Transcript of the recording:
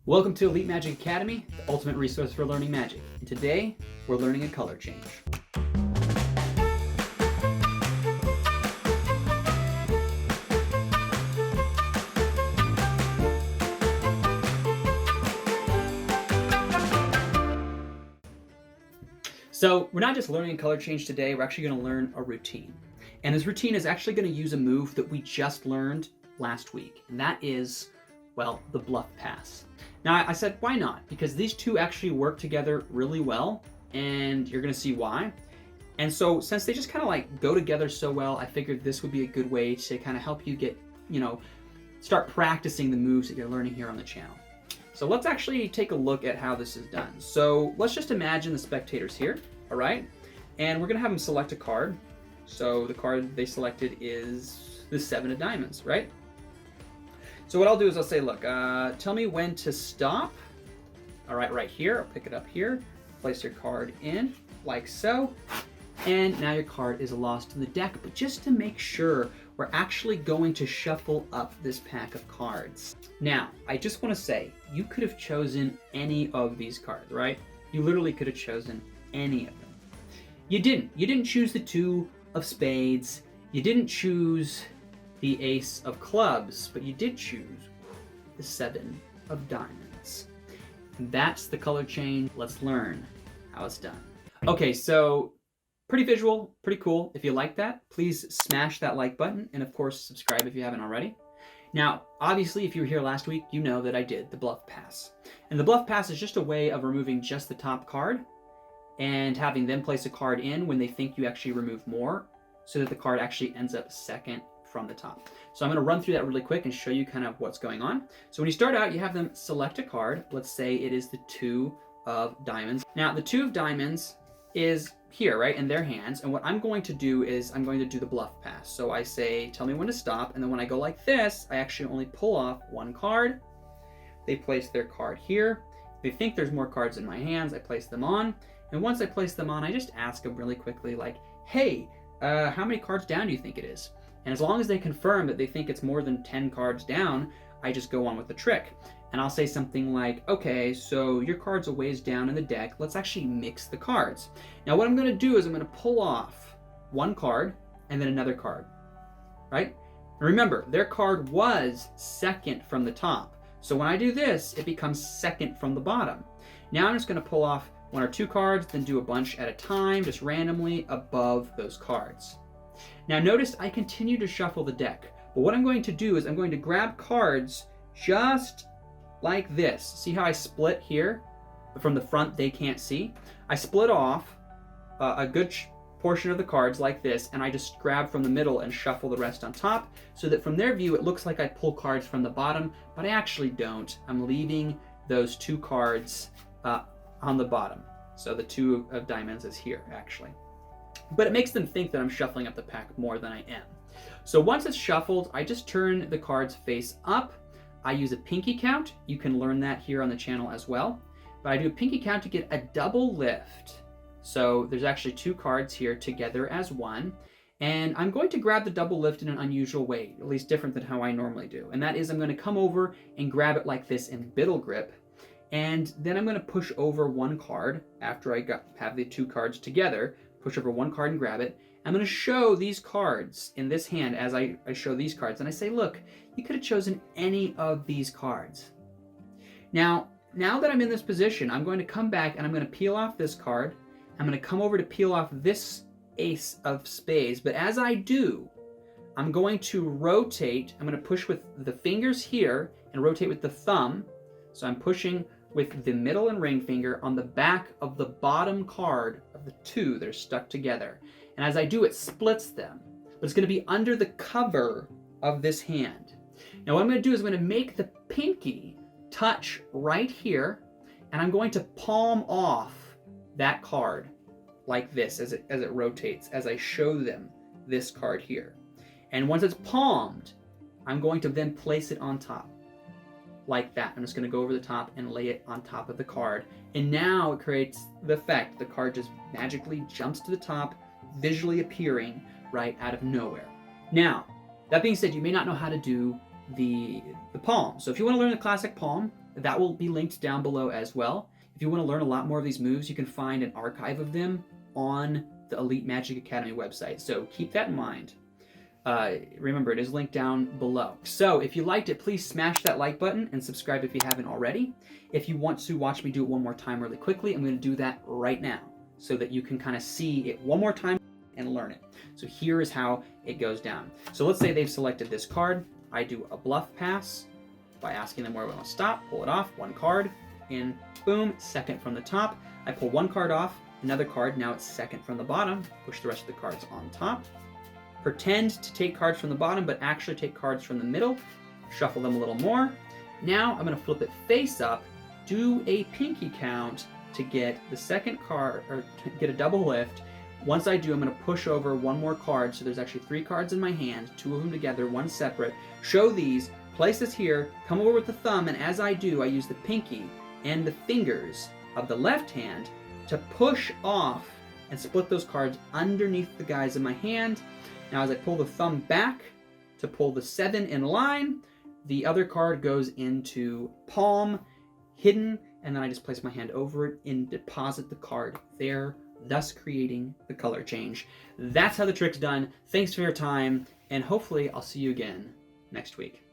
Welcome to Elite Magic Academy, the ultimate resource for learning magic. And today, we're learning a color change. So we're not just learning a color change today, we're actually going to learn a routine. And this routine is actually going to use a move that we just learned last week, and that is, well, the Bluff Pass. Now, I said, why not? Because these two actually work together really well, and you're going to see why. And so, since they just kind of like go together so well, I figured this would be a good way to kind of help you get, start practicing the moves that you're learning here on the channel. So let's actually take a look at how this is done. So let's just imagine the spectators here, all right? And we're going to have them select a card. So the card they selected is the 7 of diamonds, right? So what I'll do is I'll say, look, tell me when to stop. All right, right here. I'll pick it up here. Place your card in, like so. And now your card is lost in the deck. But just to make sure, we're actually going to shuffle up this pack of cards. Now, I just want to say, you could have chosen any of these cards, right? You literally could have chosen any of them. You didn't. You didn't choose the 2 of spades. You didn't choose the ace of clubs, but you did choose the 7 of diamonds. And that's the color change. Let's learn how it's done. Okay, so pretty visual, pretty cool. If you like that, please smash that like button, and of course, subscribe if you haven't already. Now, obviously, if you were here last week, you know that I did the Bluff Pass. And the Bluff Pass is just a way of removing just the top card and having them place a card in when they think you actually remove more, so that the card actually ends up second from the top. So I'm going to run through that really quick and show you kind of what's going on. So when you start out, you have them select a card. Let's say it is the 2 of diamonds. Now, the 2 of diamonds is here, right, in their hands. And what I'm going to do is I'm going to do the Bluff Pass. So I say, tell me when to stop. And then when I go like this, I actually only pull off 1 card. They place their card here. They think there's more cards in my hands. I place them on. And once I place them on, I just ask them really quickly, like, hey, how many cards down do you think it is? And as long as they confirm that they think it's more than 10 cards down, I just go on with the trick. And I'll say something like, okay, so your card's a ways down in the deck. Let's actually mix the cards. Now what I'm going to do is I'm going to pull off 1 card and then another card, right? And remember, their card was second from the top. So when I do this, it becomes second from the bottom. Now I'm just going to pull off 1 or 2 cards, then do a bunch at a time, just randomly above those cards. Now notice I continue to shuffle the deck, but what I'm going to do is I'm going to grab cards just like this. See how I split here? From the front they can't see. I split off a good portion of the cards like this, and I just grab from the middle and shuffle the rest on top, so that from their view it looks like I pull cards from the bottom, but I actually don't. I'm leaving those 2 cards on the bottom. So the 2 of diamonds is here, actually. But it makes them think that I'm shuffling up the pack more than I am. So once it's shuffled, I just turn the cards face up. I use a pinky count. You can learn that here on the channel as well. But I do a pinky count to get a double lift. So there's actually 2 cards here together as 1. And I'm going to grab the double lift in an unusual way, at least different than how I normally do. And that is I'm going to come over and grab it like this in biddle grip. And then I'm going to push over 1 card after I have the 2 cards together. Push over 1 card and grab it. I'm going to show these cards in this hand as I show these cards. And I say, look, you could have chosen any of these cards. Now that I'm in this position, I'm going to come back and I'm going to peel off this card. I'm going to come over to peel off this ace of spades. But as I do, I'm going to rotate. I'm going to push with the fingers here and rotate with the thumb. So I'm pushing with the middle and ring finger on the back of the bottom card of the 2 that are stuck together. And as I do, it splits them. But it's going to be under the cover of this hand. Now what I'm going to do is I'm going to make the pinky touch right here, and I'm going to palm off that card like this as it rotates, as I show them this card here. And once it's palmed, I'm going to then place it on top. Like that. I'm just going to go over the top and lay it on top of the card. And now it creates the effect. The card just magically jumps to the top, visually appearing right out of nowhere. Now, that being said, you may not know how to do the palm. So if you want to learn the classic palm, that will be linked down below as well. If you want to learn a lot more of these moves, you can find an archive of them on the Elite Magic Academy website. So keep that in mind. Remember, it is linked down below. So if you liked it, please smash that like button and subscribe if you haven't already. If you want to watch me do it one more time really quickly, I'm going to do that right now so that you can kind of see it one more time and learn it. So here is how it goes down. So let's say they've selected this card. I do a Bluff Pass by asking them where we want to stop, pull it off, one card, and boom, second from the top. I pull one card off, another card, now it's second from the bottom, push the rest of the cards on top. Pretend to take cards from the bottom, but actually take cards from the middle, shuffle them a little more. Now I'm going to flip it face up, do a pinky count to get the second card, or to get a double lift. Once I do, I'm going to push over one more card, so there's actually 3 cards in my hand, 2 of them together, 1 separate. Show these, place this here, come over with the thumb, and as I do, I use the pinky and the fingers of the left hand to push off and split those cards underneath the guys in my hand. Now as I pull the thumb back to pull the 7 in line, the other card goes into palm, hidden, and then I just place my hand over it and deposit the card there, thus creating the color change. That's how the trick's done. Thanks for your time, and hopefully I'll see you again next week.